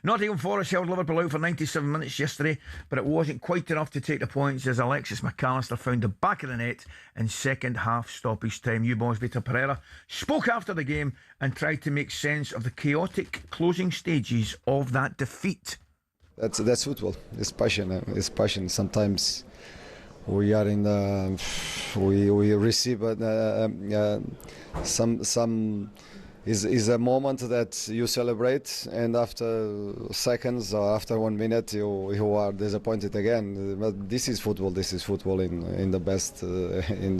Nottingham Forest held Liverpool out for 97 minutes yesterday, but it wasn't quite enough to take the points as Alexis Mac Allister found the back of the net in second half stoppage time. You boys, Vita Pereira spoke after the game and tried to make sense of the chaotic closing stages of that defeat. That's football. It's passion. It's passion. Sometimes we are in the we receive some is a moment that you celebrate, and after seconds or after 1 minute you are disappointed again. But this is football. This is football in the best the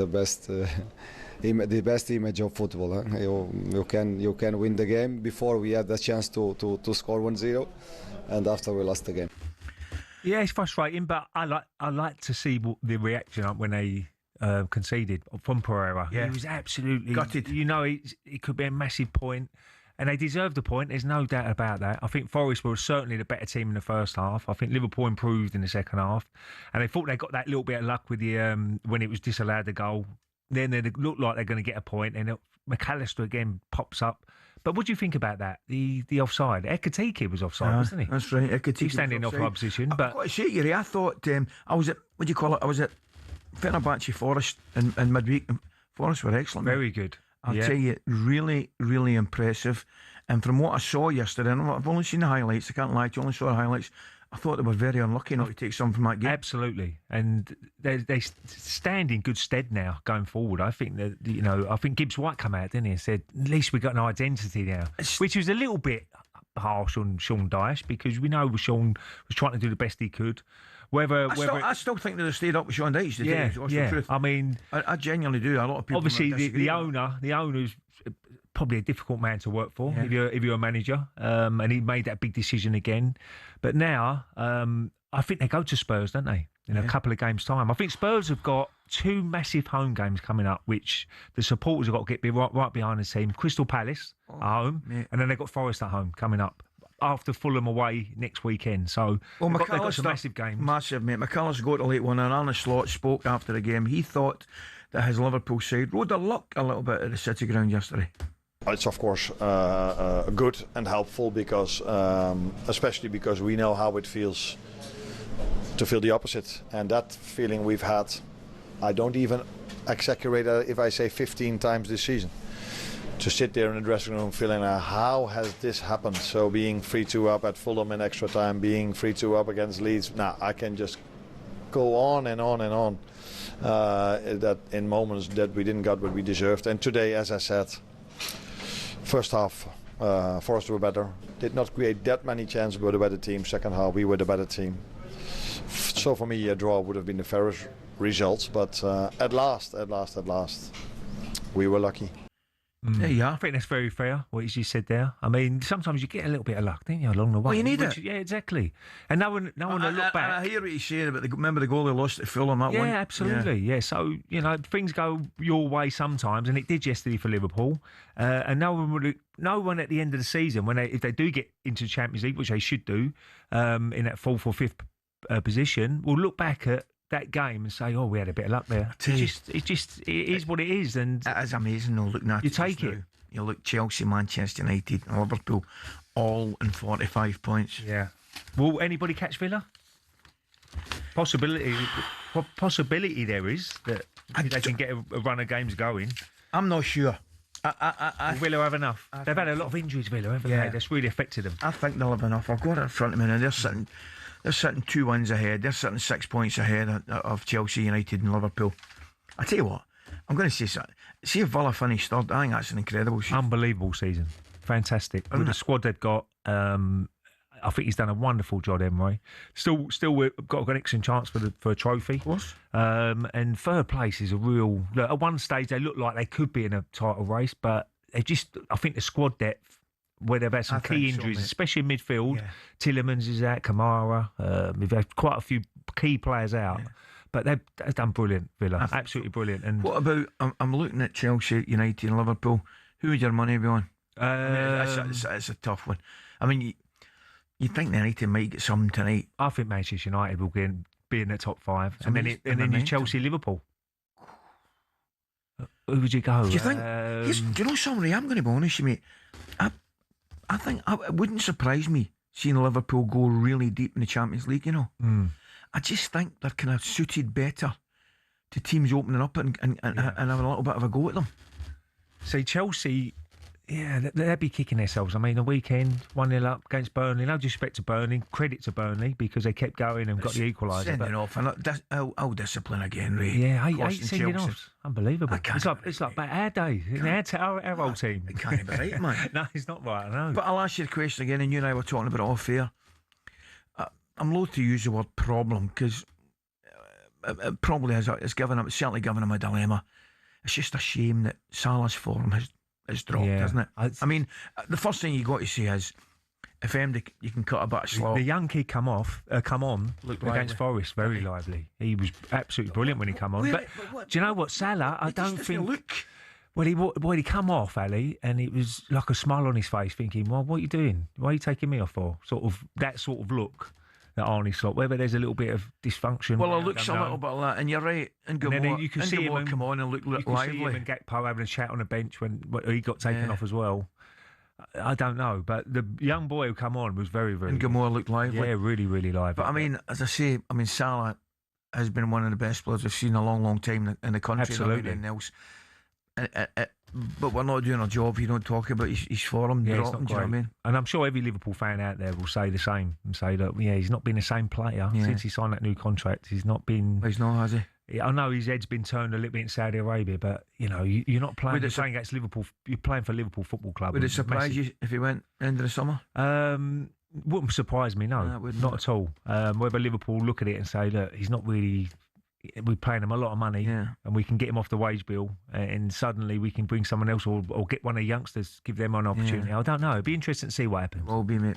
best image of football. Huh? You can win the game. Before we had the chance to score 1-0, and after we lost the game. Yeah, it's frustrating, but I like to see the reaction when they conceded from Pereira. Yeah. He was absolutely gutted. You know, it could be a massive point, and they deserved the point. There's no doubt about that. I think Forest were certainly the better team in the first half. I think Liverpool improved in the second half, and they thought they got that little bit of luck with the when it was disallowed the goal. Then they looked like they're going to get a point, and Mac Allister again pops up. But what do you think about that? The offside? Ekatike was offside, wasn't he? That's right. Ekatike He's standing off our position. But I've got to say, Yuri, I thought I was at, what do you call it? I was at Fenerbahce Forest in midweek. Forest were excellent. Very good. I'll tell you, really, really impressive. And from what I saw yesterday, and I've only seen the highlights, I can't lie to you, only saw the highlights. I thought they were very unlucky not to take something from that game. Absolutely, and they stand in good stead now going forward. I think that I think Gibbs White come out, didn't he, and said at least we got an identity now, which was a little bit harsh on Sean Dyche, because we know Sean was trying to do the best he could. I still think they'd have stayed up with Sean Dyche. Yeah. I mean, I genuinely do. A lot of people obviously the owner's probably a difficult man to work for if you're a manager, and he made that big decision again. But now I think they go to Spurs, don't they, in a couple of games' time. I think Spurs have got 2 massive home games coming up, which the supporters have got to get right behind the team. Crystal Palace at home, and then they've got Forest at home coming up after Fulham away next weekend. So they've got some massive games. Massive, mate. Mac Allister got a late one, and Arne Slot spoke after the game. He thought that his Liverpool side rode the luck a little bit at the City ground yesterday. It's of course good and helpful, because especially because we know how it feels to feel the opposite, and that feeling we've had, I don't even exaggerate if I say 15 times this season. To sit there in the dressing room feeling, how has this happened? So being 3-2 up at Fulham in extra time, being 3-2 up against Leeds, I can just go on and on and on. That in moments that we didn't get what we deserved. And today, as I said, first half, Forest were better. Did not create that many chances, we were the better team. Second half, we were the better team. So for me, a draw would have been the fairest result. But at last, we were lucky. There you are. I think that's very fair, what you said there. I mean, sometimes you get a little bit of luck, don't you, along the way? Well, you need it. Yeah, exactly. And no one will look back. I hear what you're saying about remember the goal they lost at Fulham, that one? Yeah, absolutely. Yeah. So, things go your way sometimes, and it did yesterday for Liverpool. And no one at the end of the season, if they do get into the Champions League, which they should do, in that 4th or 5th position, will look back at that game and say, we had a bit of luck there. It is what it is. And it is amazing though, looking at it. You take it. You look Chelsea, Manchester United and Liverpool all in 45 points. Yeah. Will anybody catch Villa? Possibility there is that they can get a run of games going. I'm not sure. Villa have enough. They've had a lot of injuries, Villa, haven't they? That's really affected them. I think they'll have enough. I've got it in front of me now. They're sitting 2 wins ahead. They're sitting 6 points ahead of Chelsea, United and Liverpool. I tell you what, I'm going to say something. See if Villa finished third. I think that's an incredible season. Unbelievable season. Fantastic. With the squad they've got, I think he's done a wonderful job, Emery. Still we've got an excellent chance for a trophy. Of course. And third place is a real... Look, at one stage, they looked like they could be in a title race, but I think the squad depth, where they've had some key injuries, especially in midfield. Yeah. Tillemans is out, Kamara. We've had quite a few key players out. Yeah. But they've done brilliant, Villa. Absolutely brilliant. And what about, I'm looking at Chelsea, United and Liverpool. Who would your money be on? It's a tough one. I mean, you think the United might get something tonight. I think Manchester United will be in the top 5. And then you Chelsea, Liverpool. Who would you go? Do you think? Do you know somebody? I'm going to be honest with you, mate. I think it wouldn't surprise me. seen Liverpool go really deep in the Champions League, you know. Mm. I just think they're kind of suited better to teams opening up and having a little bit of a go at them. See, Chelsea, they'd be kicking themselves. I mean, the weekend, 1-0 up against Burnley. No disrespect to Burnley, credit to Burnley because they kept going and got the equaliser. Sending off, and I'll discipline again, Ray. Yeah, eight Costing sending Chelsea. offs. Unbelievable. It's like back our day, our old team. It can't be right, man. No, it's not right, I know. But I'll ask you the question again, and you and I were talking about it off air. I'm loath to use the word problem because it probably has. It's certainly given him a dilemma. It's just a shame that Salah's form has dropped, isn't it? I mean, the first thing you got to say is, if you can cut a bit of slack. The young kid come on Looked against lively. Forest, very lively. He was absolutely brilliant when he come on. But do you know what, Salah? I don't think. Look. Well, he come off, Ali, and it was like a smile on his face, thinking, "Well, what are you doing? Why are you taking me off for?" That sort of look that Arnie Slot. Whether there's a little bit of dysfunction. Well, it looks a little bit like that, and you're right. And then you can see him come on and look you can lively. see him and Gakpo having a chat on the bench when he got taken off as well. I don't know, but the young boy who come on was very, very And good. Gamora looked lively. Yeah, really, really lively. But I mean, as I say, Salah has been one of the best players we've seen in a long, long time in the country. Absolutely. And else. But we're not doing our job if you don't talk about his form. Yeah, it's dropping, not do you know great. what I mean? And I'm sure every Liverpool fan out there will say the same and say that, he's not been the same player since he signed that new contract. He's not been. Well, he's not, has he? I know his head's been turned a little bit in Saudi Arabia, but you're not playing. You're playing against Liverpool. You're playing for Liverpool Football Club. Would it surprise you if he went end of the summer? Wouldn't surprise me. No, not at all. Whether Liverpool look at it and say, look, he's not really. We're paying him a lot of money, and we can get him off the wage bill, and suddenly we can bring someone else or get one of the youngsters, give them an opportunity. I don't know. It'd be interesting to see what happens. Will be, mate.